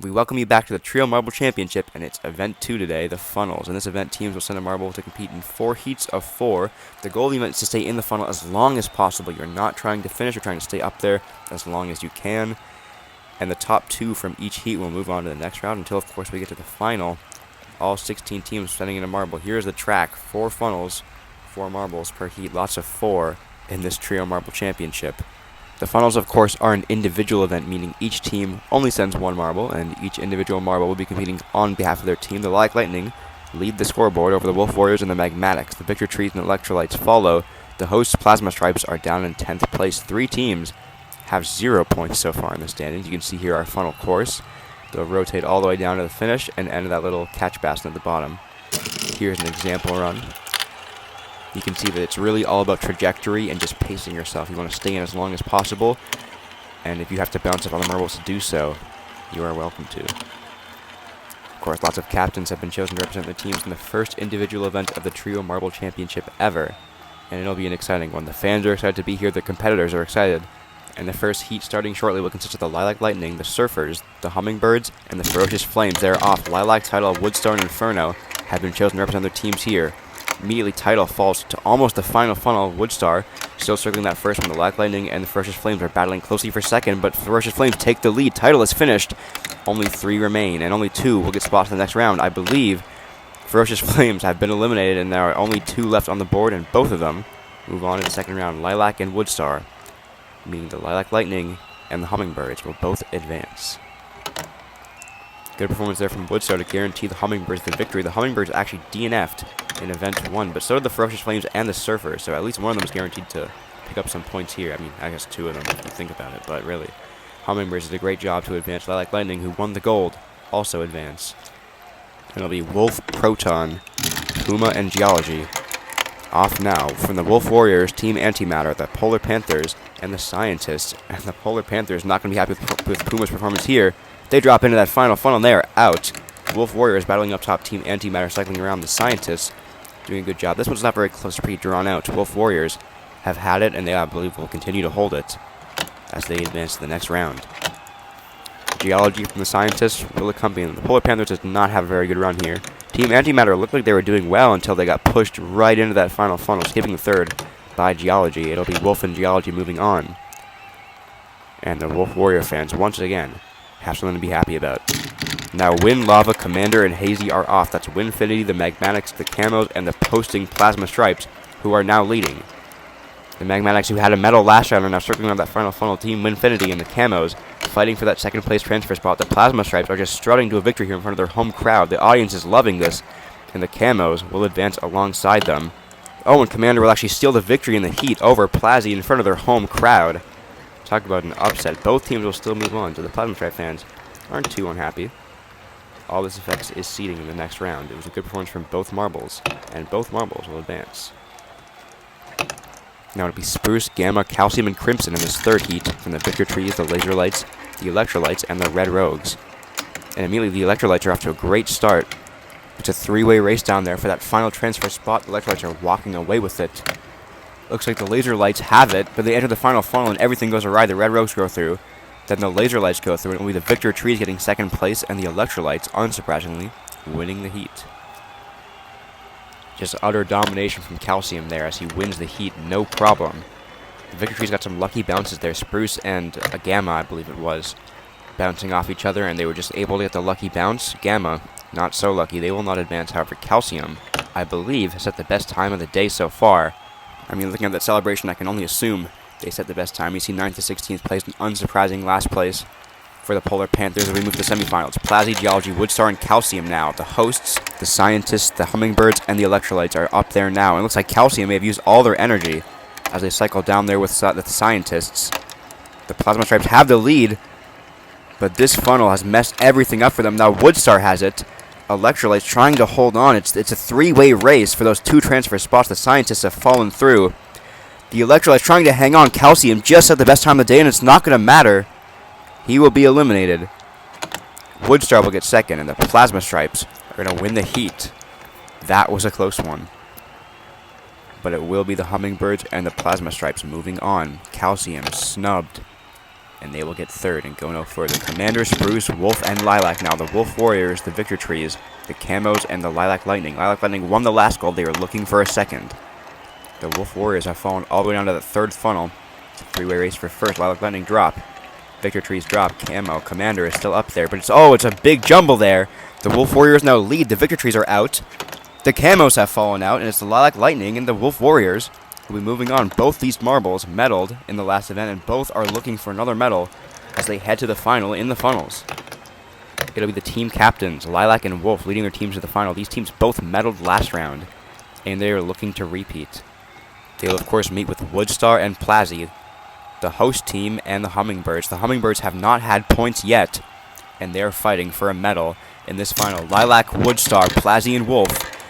We welcome you back to the Trio Marble Championship, and it's Event 2 today, the Funnels. In this event, teams will send a marble to compete in 4 heats of 4. The goal of the event is to stay in the funnel as long as possible. You're not trying to finish, you're trying to stay up there as long as you can. And the top 2 from each heat will move on to the next round until, of course, we get to the final. All 16 teams sending in a marble. Here's the track, 4 funnels, 4 marbles per heat, lots of 4 in this Trio Marble Championship. The funnels, of course, are an individual event, meaning each team only sends 1 marble, and each individual marble will be competing on behalf of their team. The Like Lightning lead the scoreboard over the Wolf Warriors and the Magmatics. The Victor Trees and Electrolytes follow. The hosts, Plasma Stripes, are down in 10th place. 3 teams have 0 points so far in the standings. You can see here our funnel course. They'll rotate all the way down to the finish and end that little catch basin at the bottom. Here's an example run. You can see that it's really all about trajectory and just pacing yourself. You want to stay in as long as possible, and if you have to bounce up on the marbles to do so, you are welcome to. Of course, lots of captains have been chosen to represent their teams in the first individual event of the Trio Marble Championship ever, and it'll be an exciting one. The fans are excited to be here, the competitors are excited, and the first heat starting shortly will consist of the Lilac Lightning, the Surfers, the Hummingbirds, and the Ferocious Flames. They're off. Lilac, Tidal, Woodstar, and Inferno have been chosen to represent their teams here. Immediately, Tidal falls to almost the final funnel. Woodstar still circling that first one. The Lilac Lightning and the Ferocious Flames are battling closely for second, but Ferocious Flames take the lead. Tidal is finished. Only 3 remain, and only 2 will get spots in the next round. I believe Ferocious Flames have been eliminated, and there are only 2 left on the board, and both of them move on to the second round. Lilac and Woodstar, meaning the Lilac Lightning and the Hummingbirds, will both advance. Good performance there from Woodstar to guarantee the Hummingbirds the victory. The Hummingbirds actually DNF'd in Event 1, but so did the Ferocious Flames and the Surfers, so at least one of them is guaranteed to pick up some points here. I mean, I guess 2 of them if you think about it, but really, Hummingbirds did a great job to advance. Lilac Lightning, who won the gold, also advance. And it'll be Wolf, Proton, Puma, and Geology off now. From the Wolf Warriors, Team Antimatter, the Polar Panthers, and the Scientists. And the Polar Panthers not going to be happy with Puma's performance here. They drop into that final funnel, and they are out. Wolf Warriors battling up top, Team Antimatter cycling around. The Scientists doing a good job. This one's not very close, pretty drawn out. Wolf Warriors have had it, and they, I believe, will continue to hold it as they advance to the next round. Geology from the Scientists will accompany them. The Polar Panthers does not have a very good run here. Team Antimatter looked like they were doing well until they got pushed right into that final funnel, skipping the third by Geology. It'll be Wolf and Geology moving on. And the Wolf Warrior fans, once again, have something to be happy about. Now Wind, Lava, Commander, and Hazy are off. That's Winfinity, the Magmatics, the Camos, and the Posting Plasma Stripes, who are now leading. The Magmatics, who had a medal last round, are now circling around that final funnel. Team Winfinity and the Camos fighting for that second place transfer spot. The Plasma Stripes are just strutting to a victory here in front of their home crowd. The audience is loving this, and the Camos will advance alongside them. Oh, and Commander will actually steal the victory in the heat over Plazzy in front of their home crowd. Talk about an upset. Both teams will still move on, so the Plasma Stripe fans aren't too unhappy. All this affects is seeding in the next round. It was a good performance from both marbles, and both marbles will advance. Now it'll be Spruce, Gamma, Calcium, and Crimson in this third heat from the Victor Trees, the Laser Lights, the Electrolytes, and the Red Rogues. And immediately the Electrolytes are off to a great start. It's a 3-way race down there for that final transfer spot. The Electrolytes are walking away with it. Looks like the Laser Lights have it, but they enter the final funnel and everything goes awry. The Red Rogues go through. Then the Laser Lights go through, and it'll be the Victor Trees getting second place, and the Electrolytes, unsurprisingly, winning the heat. Just utter domination from Calcium there as he wins the heat, no problem. The Victor Trees got some lucky bounces there. Spruce and a Gamma, I believe it was, bouncing off each other, and they were just able to get the lucky bounce. Gamma, not so lucky. They will not advance. However, Calcium, I believe, has set the best time of the day so far. I mean, looking at that celebration, I can only assume they set the best time. You see 9th to 16th place, an unsurprising last place for the Polar Panthers as we move to the semifinals. Plazzy, Geology, Woodstar, and Calcium now. The hosts, the Scientists, the Hummingbirds, and the Electrolytes are up there now. And it looks like Calcium may have used all their energy as they cycle down there with the Scientists. The Plasma Stripes have the lead, but this funnel has messed everything up for them. Now Woodstar has it. Electrolytes trying to hold on. It's a 3-way race for those 2 transfer spots. The Scientists have fallen through. The Electrolytes trying to hang on. Calcium just at the best time of the day, and it's not going to matter. He will be eliminated. Woodstar will get second, and the Plasma Stripes are going to win the heat. That was a close one. But it will be the Hummingbirds and the Plasma Stripes moving on. Calcium snubbed and they will get third and go no further. Commander, Spruce, Wolf, and Lilac now. The Wolf Warriors, the Victor Trees, the Camos, and the Lilac Lightning. Lilac Lightning won the last gold. They are looking for a second. The Wolf Warriors have fallen all the way down to the third funnel. It's a three-way race for first. Lilac Lightning drop. Victor Trees drop. Camo. Commander is still up there, but it's a big jumble there. The Wolf Warriors now lead. The Victor Trees are out. The Camos have fallen out, and it's the Lilac Lightning and the Wolf Warriors who will be moving on. Both these marbles medaled in the last event, and both are looking for another medal as they head to the final in the funnels. It'll be the team captains, Lilac and Wolf, leading their teams to the final. These teams both medaled last round, and they are looking to repeat. They'll, of course, meet with Woodstar and Plazzy, the host team, and the Hummingbirds. The Hummingbirds have not had points yet, and they're fighting for a medal in this final. Lilac, Woodstar, Plazzy, and Wolf,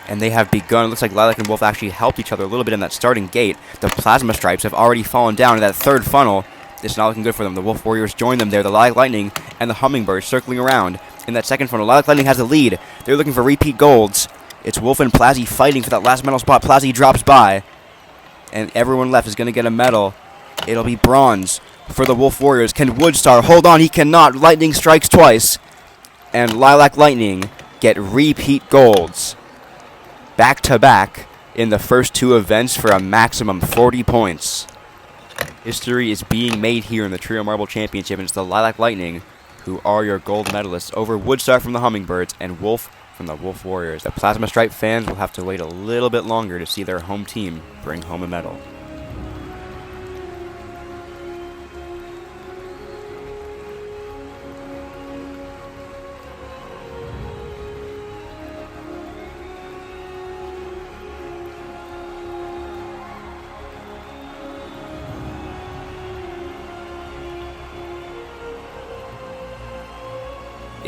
and they have begun. It looks like Lilac and Wolf actually helped each other a little bit in that starting gate. The Plasma Stripes have already fallen down in that third funnel. It's not looking good for them. The Wolf Warriors join them there. The Lilac Lightning and the Hummingbirds circling around in that second funnel. Lilac Lightning has the lead. They're looking for repeat golds. It's Wolf and Plazzy fighting for that last medal spot. Plazzy drops by, and everyone left is going to get a medal. It'll be bronze for the Wolf Warriors. Can Woodstar hold on? He cannot. Lightning strikes twice, and Lilac Lightning get repeat golds back-to-back in the first two events for a maximum 40 points. History is being made here in the Trio Marble Championship, and it's the Lilac Lightning who are your gold medalists over Woodstar from the Hummingbirds and Wolf from the Wolf Warriors. The Plasma Stripe fans will have to wait a little bit longer to see their home team bring home a medal.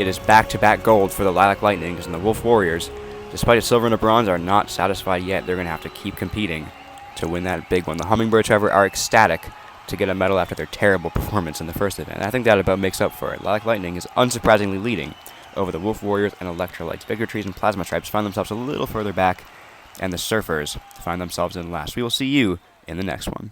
It is back-to-back gold for the Lilac Lightnings, and the Wolf Warriors, despite a silver and a bronze, are not satisfied yet. They're going to have to keep competing to win that big one. The Hummingbirds, however, are ecstatic to get a medal after their terrible performance in the first event. And I think that about makes up for it. Lilac Lightning is unsurprisingly leading over the Wolf Warriors and Electrolytes. Victor Trees and Plasma Stripes find themselves a little further back, and the Surfers find themselves in last. We will see you in the next one.